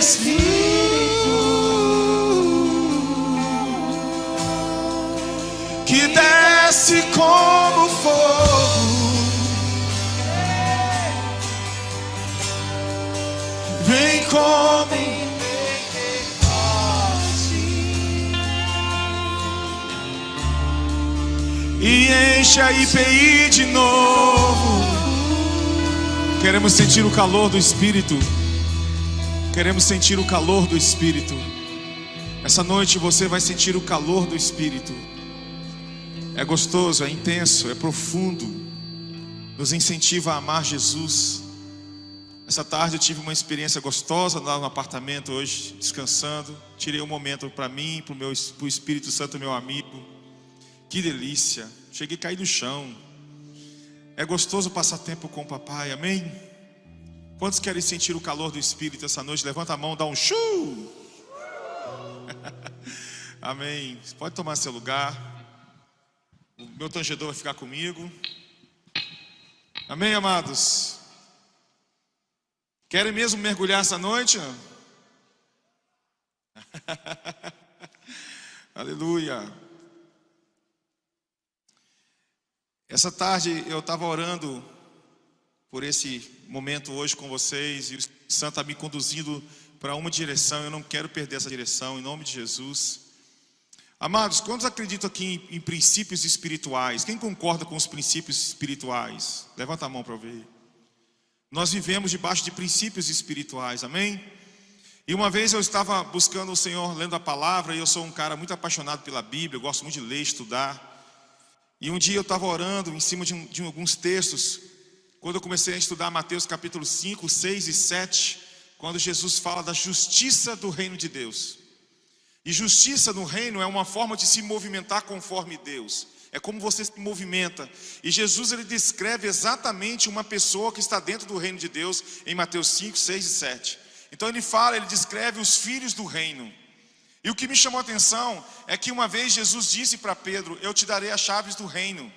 Espírito que desce como fogo, vem como e enche a IPI de novo. Queremos sentir o calor do Espírito. Queremos sentir o calor do Espírito. Essa noite você vai sentir o calor do Espírito. É gostoso, é intenso, é profundo. Nos incentiva a amar Jesus. Essa tarde eu tive uma experiência gostosa lá no apartamento hoje, descansando. Tirei um momento para mim, para o Espírito Santo, meu amigo. Que delícia. Cheguei a cair no chão. É gostoso passar tempo com o papai, amém? Quantos querem sentir o calor do Espírito essa noite? Levanta a mão, dá um chu. Amém. Você pode tomar seu lugar. O meu tangedor vai ficar comigo. Amém, amados? Querem mesmo mergulhar essa noite? Aleluia. Essa tarde eu estava orando por esse momento hoje com vocês, e o Espírito Santo está me conduzindo para uma direção. Eu não quero perder essa direção, em nome de Jesus. Amados, quantos acreditam aqui em princípios espirituais? Quem concorda com os princípios espirituais? Levanta a mão para eu ver. Nós vivemos debaixo de princípios espirituais, amém? E uma vez eu estava buscando o Senhor, lendo a palavra, e eu sou um cara muito apaixonado pela Bíblia, eu gosto muito de ler, estudar. E um dia eu estava orando em cima de alguns textos, quando eu comecei a estudar Mateus capítulo 5, 6 e 7, quando Jesus fala da justiça do reino de Deus. E justiça no reino é uma forma de se movimentar conforme Deus. É como você se movimenta. E Jesus ele descreve exatamente uma pessoa que está dentro do reino de Deus em Mateus 5, 6 e 7. Então ele descreve os filhos do reino. E o que me chamou a atenção é que uma vez Jesus disse para Pedro: eu te darei as chaves do reino.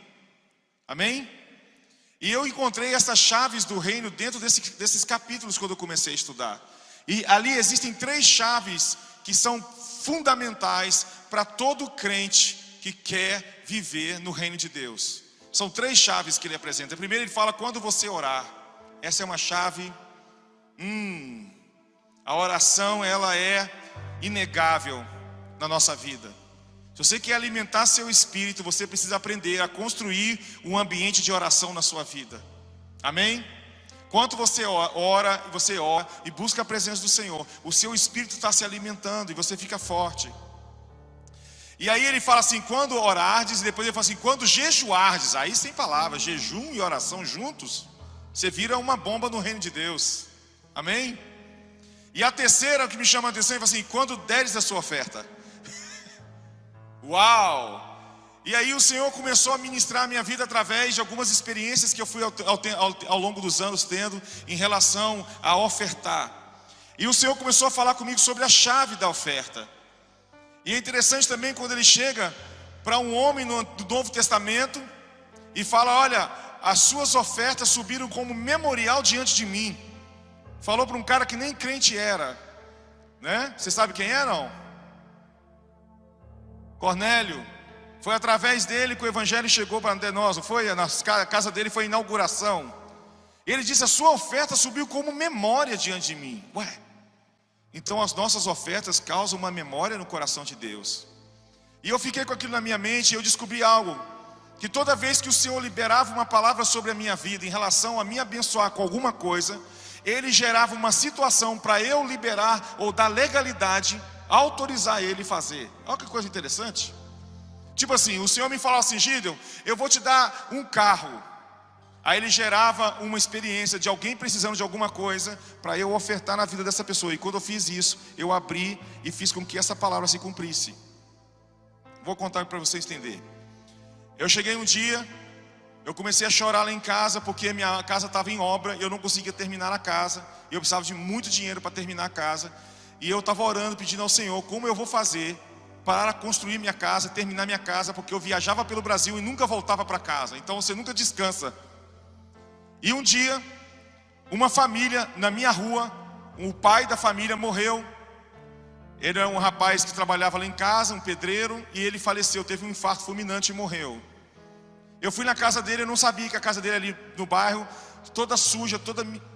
Amém? E eu encontrei essas chaves do reino dentro desses capítulos quando eu comecei a estudar. E ali existem 3 chaves que são fundamentais para todo crente que quer viver no reino de Deus. São 3 chaves que ele apresenta. Primeiro ele fala quando você orar. Essa é uma chave. A oração ela é inegável na nossa vida. Se você quer alimentar seu espírito, você precisa aprender a construir um ambiente de oração na sua vida. Amém? Quanto você ora e busca a presença do Senhor, o seu espírito está se alimentando e você fica forte. E aí ele fala assim, quando orardes, e depois ele fala assim, quando jejuardes. Aí sem palavras, jejum e oração juntos, você vira uma bomba no reino de Deus. Amém? E a terceira que me chama a atenção, ele fala assim, quando deres a sua oferta. Uau! E aí o Senhor começou a ministrar a minha vida através de algumas experiências que eu fui ao longo dos anos tendo em relação a ofertar. E o Senhor começou a falar comigo sobre a chave da oferta. E é interessante também quando ele chega para um homem do Novo Testamento e fala, olha, as suas ofertas subiram como memorial diante de mim. Falou para um cara que nem crente era, né? Você sabe quem é, não? Cornélio. Foi através dele que o evangelho chegou para nós, não foi? Na casa dele foi a inauguração. Ele disse, a sua oferta subiu como memória diante de mim. Ué, então as nossas ofertas causam uma memória no coração de Deus. E eu fiquei com aquilo na minha mente e eu descobri algo. Que toda vez que o Senhor liberava uma palavra sobre a minha vida, em relação a me abençoar com alguma coisa, Ele gerava uma situação para eu liberar ou dar legalidade, autorizar Ele fazer. Olha que coisa interessante. Tipo assim, o Senhor me falava assim, Gideon, eu vou te dar um carro. Aí Ele gerava uma experiência de alguém precisando de alguma coisa para eu ofertar na vida dessa pessoa. E quando eu fiz isso, eu abri e fiz com que essa palavra se cumprisse. Vou contar para você entender. Eu cheguei um dia, eu comecei a chorar lá em casa porque minha casa estava em obra e eu não conseguia terminar a casa. Eu precisava de muito dinheiro para terminar a casa. E eu estava orando, pedindo ao Senhor, como eu vou fazer para construir minha casa, terminar minha casa, porque eu viajava pelo Brasil e nunca voltava para casa. Então você nunca descansa. E um dia, uma família na minha rua o pai da família morreu. Ele era um rapaz que trabalhava lá em casa, um pedreiro, e ele faleceu, teve um infarto fulminante e morreu. Eu fui na casa dele, eu não sabia que a casa dele ali no bairro, toda suja,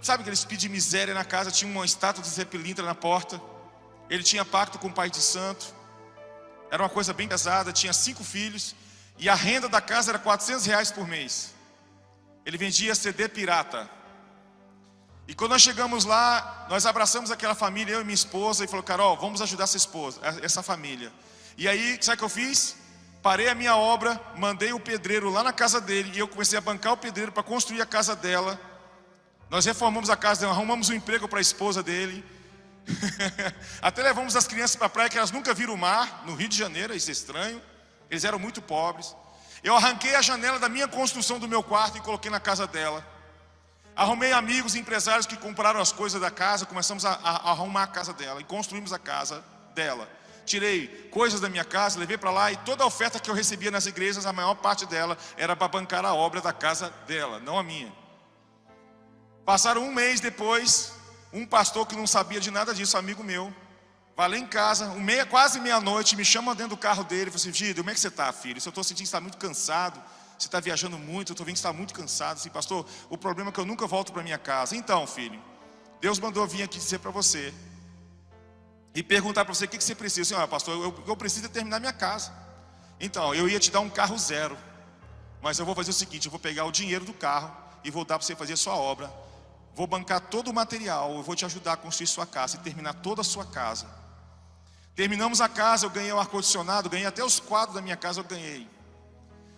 sabe aquele espírito de miséria na casa, tinha uma estátua de Zé Pilintra na porta. Ele tinha pacto com o pai de santo, era uma coisa bem pesada, tinha 5 filhos, e a renda da casa era R$400 por mês. Ele vendia CD pirata. E quando nós chegamos lá, nós abraçamos aquela família, eu e minha esposa, e falou: Carol, vamos ajudar essa família. E aí, sabe o que eu fiz? Parei a minha obra, mandei o pedreiro lá na casa dele, e eu comecei a bancar o pedreiro para construir a casa dela. Nós reformamos a casa dela, arrumamos um emprego para a esposa dele. Até levamos as crianças para a praia, que elas nunca viram o mar, no Rio de Janeiro, isso é estranho. Eles eram muito pobres. Eu arranquei a janela da minha construção do meu quarto e coloquei na casa dela. Arrumei amigos, empresários que compraram as coisas da casa. Começamos a arrumar a casa dela e construímos a casa dela. Tirei coisas da minha casa, levei para lá, e toda a oferta que eu recebia nas igrejas, a maior parte dela era para bancar a obra da casa dela, não a minha. Passaram um mês depois, um pastor que não sabia de nada disso, amigo meu, vai lá em casa, quase meia-noite, me chama dentro do carro dele e falou assim: Gideon, como é que você está, filho? Eu estou sentindo que você está muito cansado, você está viajando muito, eu estou vendo que você está muito cansado. Assim, pastor, o problema é que eu nunca volto para minha casa. Então, filho, Deus mandou vir aqui dizer para você e perguntar para você o que você precisa. Assim: pastor, eu preciso terminar minha casa. Então, eu ia te dar um carro zero, mas eu vou fazer o seguinte: eu vou pegar o dinheiro do carro e vou dar para você fazer a sua obra. Vou bancar todo o material, eu vou te ajudar a construir sua casa e terminar toda a sua casa. Terminamos a casa, eu ganhei o ar-condicionado, ganhei até os quadros da minha casa, eu ganhei.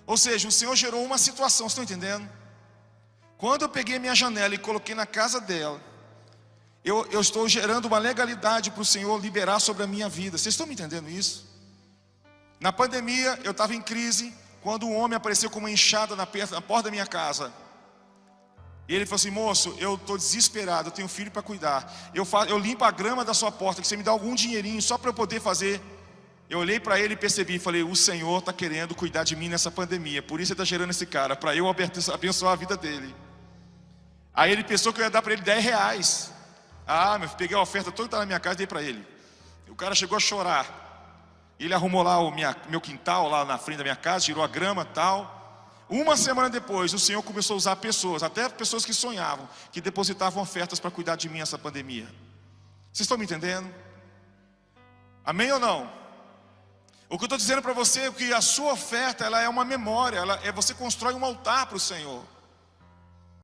Ou seja, o Senhor gerou uma situação, vocês estão entendendo? Quando eu peguei minha janela e coloquei na casa dela, eu estou gerando uma legalidade para o Senhor liberar sobre a minha vida. Vocês estão me entendendo isso? Na pandemia, eu estava em crise, quando um homem apareceu com uma enxada na porta da minha casa. E ele falou assim: moço, eu estou desesperado, eu tenho um filho para cuidar, eu limpo a grama da sua porta, que você me dá algum dinheirinho só para eu poder fazer. Eu olhei para ele e percebi, falei: o Senhor está querendo cuidar de mim nessa pandemia, por isso ele está gerando esse cara, para eu abençoar a vida dele. Aí ele pensou que eu ia dar para ele R$10. Meu filho, peguei a oferta toda que está na minha casa e dei para ele. O cara chegou a chorar. Ele arrumou lá meu quintal, lá na frente da minha casa, tirou a grama e tal. Uma semana depois, o Senhor começou a usar pessoas, até pessoas que sonhavam, que depositavam ofertas para cuidar de mim nessa pandemia. Vocês estão me entendendo? Amém ou não? O que eu estou dizendo para você é que a sua oferta, ela é uma memória, você constrói um altar para o Senhor.